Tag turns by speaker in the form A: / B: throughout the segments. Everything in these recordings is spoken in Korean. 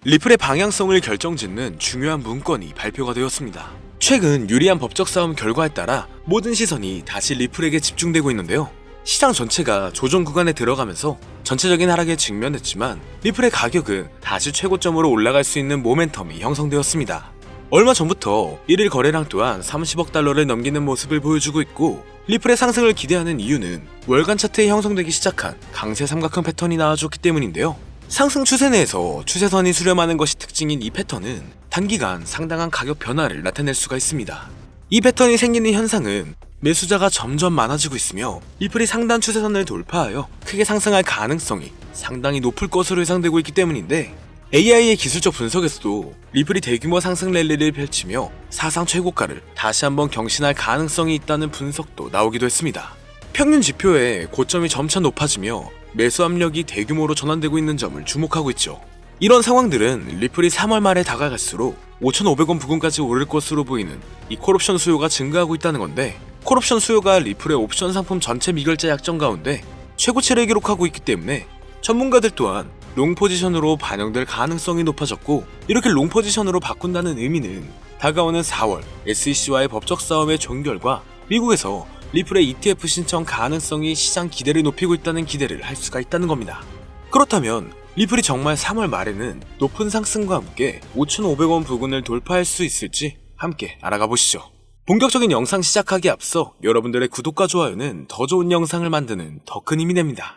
A: 리플의 방향성을 결정짓는 중요한 문건이 발표가 되었습니다. 최근 유리한 법적 싸움 결과에 따라 모든 시선이 다시 리플에게 집중되고 있는데요. 시장 전체가 조정 구간에 들어가면서 전체적인 하락에 직면했지만 리플의 가격은 다시 최고점으로 올라갈 수 있는 모멘텀이 형성되었습니다. 얼마 전부터 1일 거래량 또한 30억 달러를 넘기는 모습을 보여주고 있고, 리플의 상승을 기대하는 이유는 월간 차트에 형성되기 시작한 강세 삼각형 패턴이 나와줬기 때문인데요. 상승 추세 내에서 추세선이 수렴하는 것이 특징인 이 패턴은 단기간 상당한 가격 변화를 나타낼 수가 있습니다. 이 패턴이 생기는 현상은 매수자가 점점 많아지고 있으며 리플이 상단 추세선을 돌파하여 크게 상승할 가능성이 상당히 높을 것으로 예상되고 있기 때문인데, AI의 기술적 분석에서도 리플이 대규모 상승 랠리를 펼치며 사상 최고가를 다시 한번 경신할 가능성이 있다는 분석도 나오기도 했습니다. 평균 지표의 고점이 점차 높아지며 매수 압력이 대규모로 전환되고 있는 점을 주목하고 있죠. 이런 상황들은 리플이 3월 말에 다가갈수록 5,500원 부근까지 오를 것으로 보이는 이 콜옵션 수요가 증가하고 있다는 건데, 콜옵션 수요가 리플의 옵션 상품 전체 미결제 약정 가운데 최고치를 기록하고 있기 때문에 전문가들 또한 롱 포지션으로 반영될 가능성이 높아졌고, 이렇게 롱 포지션으로 바꾼다는 의미는 다가오는 4월 SEC와의 법적 싸움의 종결과 미국에서 리플의 ETF 신청 가능성이 시장 기대를 높이고 있다는 기대를 할 수가 있다는 겁니다. 그렇다면 리플이 정말 3월 말에는 높은 상승과 함께 5,500원 부근을 돌파할 수 있을지 함께 알아가 보시죠. 본격적인 영상 시작하기에 앞서 여러분들의 구독과 좋아요는 더 좋은 영상을 만드는 더 큰 힘이 됩니다.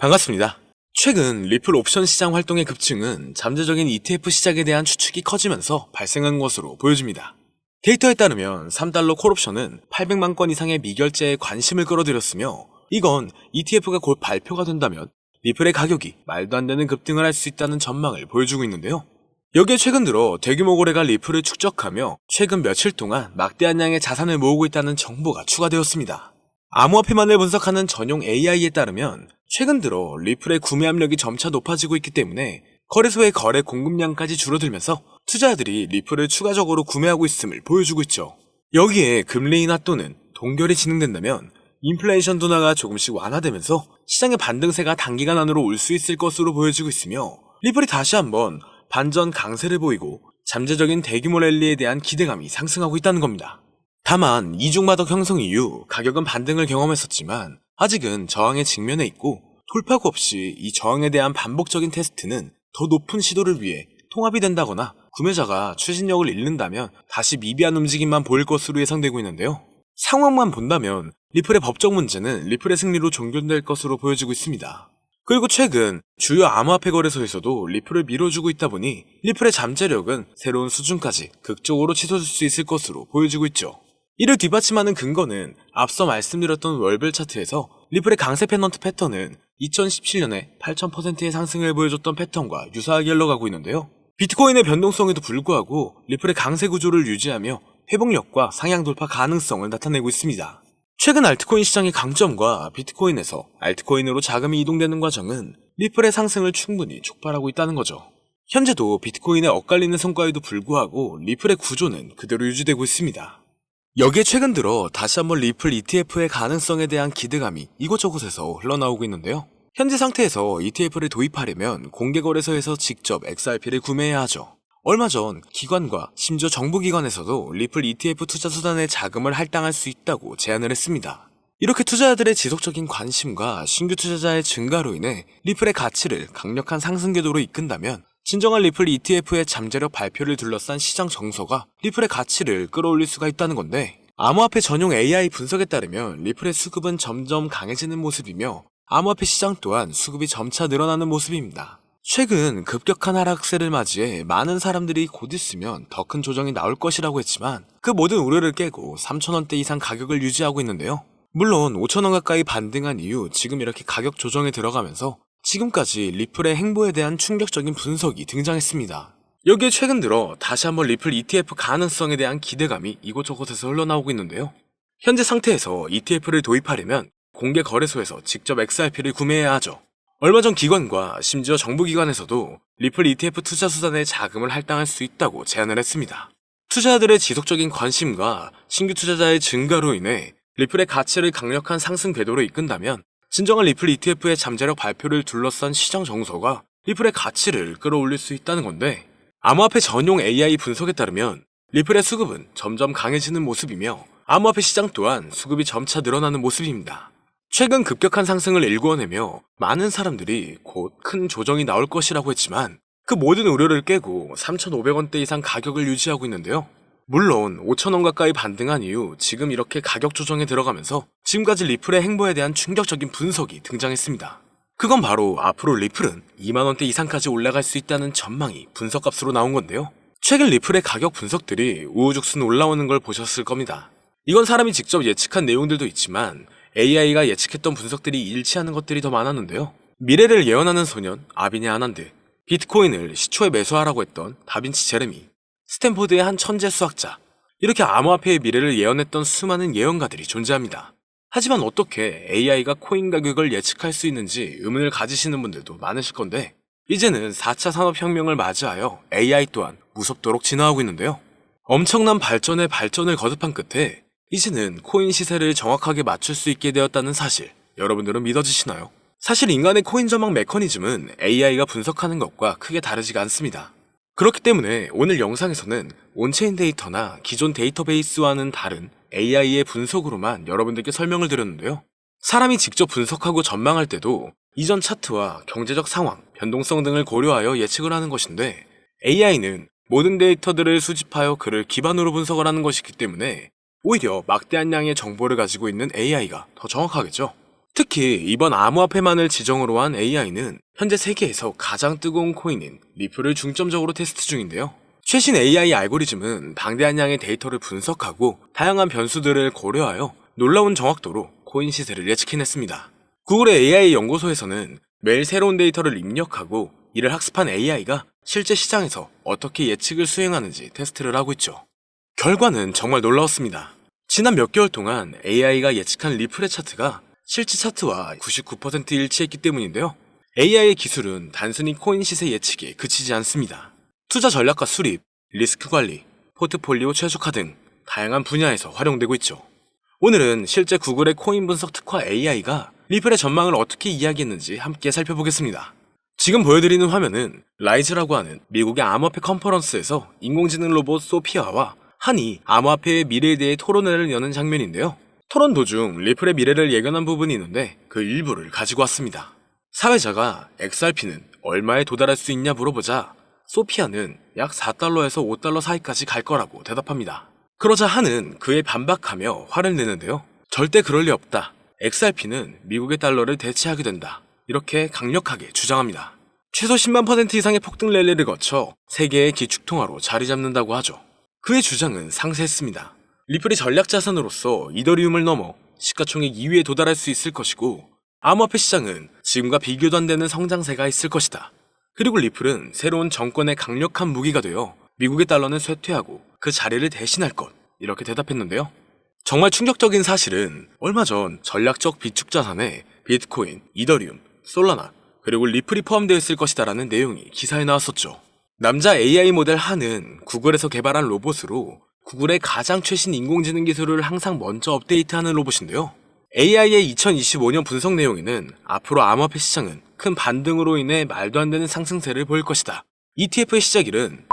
A: 반갑습니다. 최근 리플 옵션 시장 활동의 급증은 잠재적인 ETF 시작에 대한 추측이 커지면서 발생한 것으로 보여집니다. 데이터에 따르면 3달러 콜옵션은 800만 건 이상의 미결제에 관심을 끌어들였으며, 이건 ETF가 곧 발표가 된다면 리플의 가격이 말도 안 되는 급등을 할 수 있다는 전망을 보여주고 있는데요. 여기에 최근 들어 대규모 거래가 리플을 축적하며 최근 며칠 동안 막대한 양의 자산을 모으고 있다는 정보가 추가되었습니다. 암호화폐만을 분석하는 전용 AI에 따르면 최근 들어 리플의 구매 압력이 점차 높아지고 있기 때문에 거래소의 거래 공급량까지 줄어들면서 투자자들이 리플을 추가적으로 구매하고 있음을 보여주고 있죠. 여기에 금리 인하 또는 동결이 진행된다면 인플레이션 둔화가 조금씩 완화되면서 시장의 반등세가 단기간 안으로 올 수 있을 것으로 보여지고 있으며, 리플이 다시 한번 반전 강세를 보이고 잠재적인 대규모 랠리에 대한 기대감이 상승하고 있다는 겁니다. 다만 이중마덕 형성 이후 가격은 반등을 경험했었지만 아직은 저항에 직면해 있고, 돌파구 없이 이 저항에 대한 반복적인 테스트는 더 높은 시도를 위해 통합이 된다거나 구매자가 추진력을 잃는다면 다시 미비한 움직임만 보일 것으로 예상되고 있는데요. 상황만 본다면 리플의 법적 문제는 리플의 승리로 종결될 것으로 보여지고 있습니다. 그리고 최근 주요 암호화폐 거래소에서도 리플을 밀어주고 있다 보니 리플의 잠재력은 새로운 수준까지 극적으로 치솟을 수 있을 것으로 보여지고 있죠. 이를 뒷받침하는 근거는 앞서 말씀드렸던 월별 차트에서 리플의 강세 페넌트 패턴은 2017년에 8,000%의 상승을 보여줬던 패턴과 유사하게 흘러가고 있는데요. 비트코인의 변동성에도 불구하고 리플의 강세 구조를 유지하며 회복력과 상향 돌파 가능성을 나타내고 있습니다. 최근 알트코인 시장의 강점과 비트코인에서 알트코인으로 자금이 이동되는 과정은 리플의 상승을 충분히 촉발하고 있다는 거죠. 현재도 비트코인의 엇갈리는 성과에도 불구하고 리플의 구조는 그대로 유지되고 있습니다. 여기에 최근 들어 다시 한번 리플 ETF의 가능성에 대한 기대감이 이곳저곳에서 흘러나오고 있는데요. 현재 상태에서 ETF를 도입하려면 공개거래소에서 직접 XRP를 구매해야 하죠. 얼마 전 기관과 심지어 정부기관에서도 리플 ETF 투자 수단에 자금을 할당할 수 있다고 제안을 했습니다. 이렇게 투자자들의 지속적인 관심과 신규 투자자의 증가로 인해 리플의 가치를 강력한 상승 궤도로 이끈다면 진정한 리플 ETF의 잠재력 발표를 둘러싼 시장 정서가 리플의 가치를 끌어올릴 수가 있다는 건데, 암호화폐 전용 AI 분석에 따르면 리플의 수급은 점점 강해지는 모습이며 암호화폐 시장 또한 수급이 점차 늘어나는 모습입니다. 최근 급격한 하락세를 맞이해 많은 사람들이 곧 있으면 더 큰 조정이 나올 것이라고 했지만 그 모든 우려를 깨고 3,000원대 이상 가격을 유지하고 있는데요. 물론 5,000원 가까이 반등한 이후 지금 이렇게 가격 조정에 들어가면서 지금까지 리플의 행보에 대한 충격적인 분석이 등장했습니다. 여기에 최근 들어 다시 한번 리플 ETF 가능성에 대한 기대감이 이곳저곳에서 흘러나오고 있는데요. 현재 상태에서 ETF를 도입하려면 공개 거래소에서 직접 XRP를 구매해야 하죠. 얼마 전 기관과 심지어 정부기관에서도 리플 ETF 투자 수단에 자금을 할당할 수 있다고 제안을 했습니다. 투자자들의 지속적인 관심과 신규 투자자의 증가로 인해 리플의 가치를 강력한 상승 궤도로 이끈다면 진정한 리플 ETF의 잠재력 발표를 둘러싼 시장 정서가 리플의 가치를 끌어올릴 수 있다는 건데, 암호화폐 전용 AI 분석에 따르면 리플의 수급은 점점 강해지는 모습이며 암호화폐 시장 또한 수급이 점차 늘어나는 모습입니다. 최근 급격한 상승을 일구어내며 많은 사람들이 곧 큰 조정이 나올 것이라고 했지만 그 모든 우려를 깨고 3,500원대 이상 가격을 유지하고 있는데요. 물론 5,000원 가까이 반등한 이후 지금 이렇게 가격 조정에 들어가면서 지금까지 리플의 행보에 대한 충격적인 분석이 등장했습니다. 그건 바로 앞으로 리플은 2만원대 이상까지 올라갈 수 있다는 전망이 분석값으로 나온 건데요. 최근 리플의 가격 분석들이 우후죽순 올라오는 걸 보셨을 겁니다. 이건 사람이 직접 예측한 내용들도 있지만 AI가 예측했던 분석들이 일치하는 것들이 더 많았는데요. 미래를 예언하는 소년 아비네 아난드, 비트코인을 시초에 매수하라고 했던 다빈치 제레미, 스탠포드의 한 천재 수학자, 이렇게 암호화폐의 미래를 예언했던 수많은 예언가들이 존재합니다. 하지만 어떻게 AI가 코인 가격을 예측할 수 있는지 의문을 가지시는 분들도 많으실 건데, 이제는 4차 산업혁명을 맞이하여 AI 또한 무섭도록 진화하고 있는데요. 엄청난 발전의 발전을 거듭한 끝에 이제는 코인 시세를 정확하게 맞출 수 있게 되었다는 사실, 여러분들은 믿어지시나요? 사실 인간의 코인 전망 메커니즘은 AI가 분석하는 것과 크게 다르지가 않습니다. 그렇기 때문에 오늘 영상에서는 온체인 데이터나 기존 데이터베이스와는 다른 AI의 분석으로만 여러분들께 설명을 드렸는데요. 사람이 직접 분석하고 전망할 때도 이전 차트와 경제적 상황, 변동성 등을 고려하여 예측을 하는 것인데, AI는 모든 데이터들을 수집하여 그를 기반으로 분석을 하는 것이기 때문에 오히려 막대한 양의 정보를 가지고 있는 AI가 더 정확하겠죠. 특히 이번 암호화폐만을 지정으로 한 AI는 현재 세계에서 가장 뜨거운 코인인 리플을 중점적으로 테스트 중인데요. 최신 AI 알고리즘은 방대한 양의 데이터를 분석하고 다양한 변수들을 고려하여 놀라운 정확도로 코인 시세를 예측해냈습니다. 구글의 AI 연구소에서는 매일 새로운 데이터를 입력하고 이를 학습한 AI가 실제 시장에서 어떻게 예측을 수행하는지 테스트를 하고 있죠. 결과는 정말 놀라웠습니다. 지난 몇 개월 동안 AI가 예측한 리플의 차트가 실제 차트와 99% 일치했기 때문인데요. AI의 기술은 단순히 코인 시세 예측에 그치지 않습니다. 투자 전략과 수립, 리스크 관리, 포트폴리오 최적화 등 다양한 분야에서 활용되고 있죠. 오늘은 실제 구글의 코인 분석 특화 AI가 리플의 전망을 어떻게 이야기했는지 함께 살펴보겠습니다. 지금 보여드리는 화면은 라이즈라고 하는 미국의 암호화폐 컨퍼런스에서 인공지능 로봇 소피아와 한이 암호화폐의 미래에 대해 토론회를 여는 장면인데요. 토론 도중 리플의 미래를 예견한 부분이 있는데 그 일부를 가지고 왔습니다. 사회자가 XRP는 얼마에 도달할 수 있냐 물어보자 소피아는 약 4달러에서 5달러 사이까지 갈 거라고 대답합니다. 그러자 한은 그에 반박하며 화를 내는데요. 절대 그럴 리 없다. XRP는 미국의 달러를 대체하게 된다. 이렇게 강력하게 주장합니다. 최소 10만% 이상의 폭등 랠리를 거쳐 세계의 기축통화로 자리 잡는다고 하죠. 그의 주장은 상세했습니다. 리플이 전략 자산으로서 이더리움을 넘어 시가총액 2위에 도달할 수 있을 것이고, 암호화폐 시장은 지금과 비교도 안 되는 성장세가 있을 것이다. 그리고 리플은 새로운 정권의 강력한 무기가 되어 미국의 달러는 쇠퇴하고 그 자리를 대신할 것, 이렇게 대답했는데요. 정말 충격적인 사실은 얼마 전 전략적 비축 자산에 비트코인, 이더리움, 솔라나, 그리고 리플이 포함되어 있을 것이다라는 내용이 기사에 나왔었죠. 남자 AI 모델 한은 구글에서 개발한 로봇으로 구글의 가장 최신 인공지능 기술을 항상 먼저 업데이트하는 로봇인데요. AI의 2025년 분석 내용에는 앞으로 암호화폐 시장은 큰 반등으로 인해 말도 안 되는 상승세를 보일 것이다. ETF의 시작일은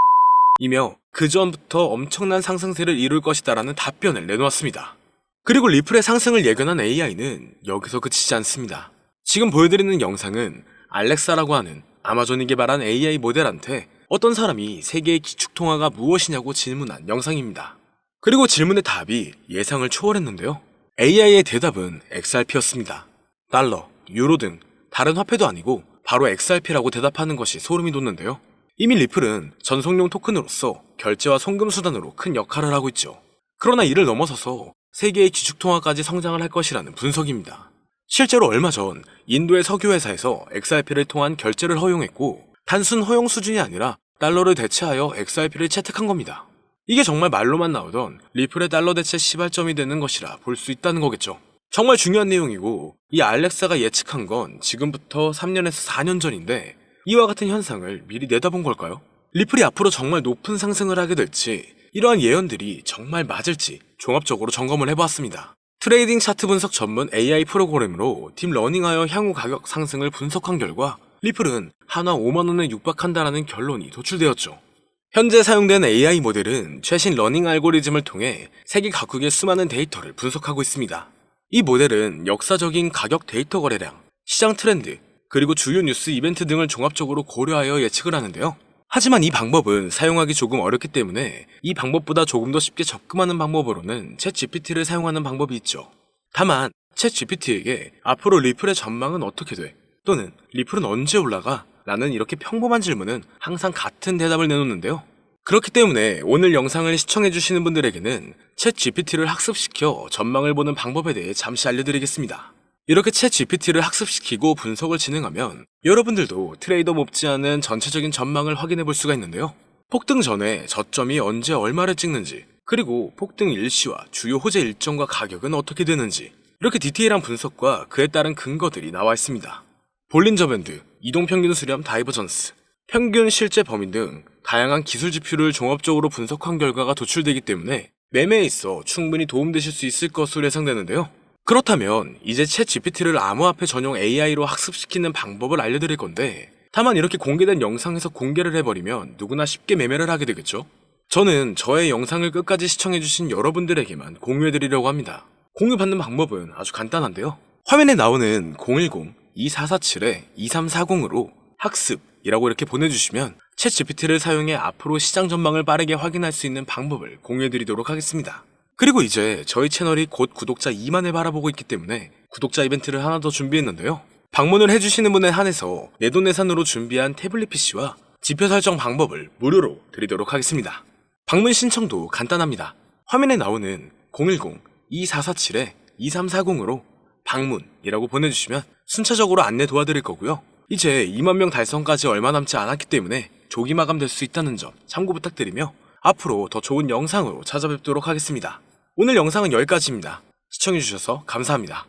A: 이며 그 전부터 엄청난 상승세를 이룰 것이다라는 답변을 내놓았습니다. 그리고 리플의 상승을 예견한 AI는 여기서 그치지 않습니다. 지금 보여드리는 영상은 알렉사라고 하는 아마존이 개발한 AI 모델한테 어떤 사람이 세계의 기축통화가 무엇이냐고 질문한 영상입니다. 그리고 질문의 답이 예상을 초월했는데요. AI의 대답은 XRP였습니다. 달러, 유로 등 다른 화폐도 아니고 바로 XRP라고 대답하는 것이 소름이 돋는데요. 이미 리플은 전송용 토큰으로서 결제와 송금 수단으로 큰 역할을 하고 있죠. 그러나 이를 넘어서서 세계의 기축통화까지 성장을 할 것이라는 분석입니다. 실제로 얼마 전 인도의 석유회사에서 XRP를 통한 결제를 허용했고, 단순 허용 수준이 아니라 달러를 대체하여 XRP를 채택한 겁니다. 이게 정말 말로만 나오던 리플의 달러 대체 시발점이 되는 것이라 볼 수 있다는 거겠죠. 정말 중요한 내용이고, 이 알렉사가 예측한 건 지금부터 3년에서 4년 전인데 이와 같은 현상을 미리 내다본 걸까요? 리플이 앞으로 정말 높은 상승을 하게 될지, 이러한 예언들이 정말 맞을지 종합적으로 점검을 해보았습니다. 트레이딩 차트 분석 전문 AI 프로그램으로 딥러닝하여 향후 가격 상승을 분석한 결과 리플은 한화 5만원에 육박한다라는 결론이 도출되었죠. 현재 사용된 AI 모델은 최신 러닝 알고리즘을 통해 세계 각국의 수많은 데이터를 분석하고 있습니다. 이 모델은 역사적인 가격 데이터 거래량, 시장 트렌드, 그리고 주요 뉴스 이벤트 등을 종합적으로 고려하여 예측을 하는데요. 하지만 이 방법은 사용하기 조금 어렵기 때문에 이 방법보다 조금 더 쉽게 접근하는 방법으로는 챗GPT를 사용하는 방법이 있죠. 다만 챗GPT에게 앞으로 리플의 전망은 어떻게 돼? 또는 리플은 언제 올라가? 라는 이렇게 평범한 질문은 항상 같은 대답을 내놓는데요. 그렇기 때문에 오늘 영상을 시청해주시는 분들에게는 챗GPT를 학습시켜 전망을 보는 방법에 대해 잠시 알려드리겠습니다. 이렇게 챗GPT를 학습시키고 분석을 진행하면 여러분들도 트레이더 못지않은 전체적인 전망을 확인해 볼 수가 있는데요. 폭등 전에 저점이 언제 얼마를 찍는지, 그리고 폭등 일시와 주요 호재 일정과 가격은 어떻게 되는지, 이렇게 디테일한 분석과 그에 따른 근거들이 나와 있습니다. 볼린저 밴드, 이동평균 수렴 다이버전스, 평균 실제 범위 등 다양한 기술 지표를 종합적으로 분석한 결과가 도출되기 때문에 매매에 있어 충분히 도움되실 수 있을 것으로 예상되는데요. 그렇다면 이제 챗GPT를 암호화폐 전용 AI로 학습시키는 방법을 알려드릴 건데, 다만 이렇게 공개된 영상에서 공개를 해버리면 누구나 쉽게 매매를 하게 되겠죠? 저는 저의 영상을 끝까지 시청해주신 여러분들에게만 공유해드리려고 합니다. 공유받는 방법은 아주 간단한데요. 화면에 나오는 010-2447-2340으로 학습이라고 이렇게 보내주시면 챗GPT를 사용해 앞으로 시장 전망을 빠르게 확인할 수 있는 방법을 공유해드리도록 하겠습니다. 그리고 이제 저희 채널이 곧 구독자 2만을 바라보고 있기 때문에 구독자 이벤트를 하나 더 준비했는데요. 방문을 해주시는 분에 한해서 내돈내산으로 준비한 태블릿 PC와 지표 설정 방법을 무료로 드리도록 하겠습니다. 방문 신청도 간단합니다. 화면에 나오는 010-2447-2340으로 방문이라고 보내주시면 순차적으로 안내 도와드릴 거고요. 이제 2만 명 달성까지 얼마 남지 않았기 때문에 조기 마감될 수 있다는 점 참고 부탁드리며 앞으로 더 좋은 영상으로 찾아뵙도록 하겠습니다. 오늘 영상은 여기까지입니다. 시청해주셔서 감사합니다.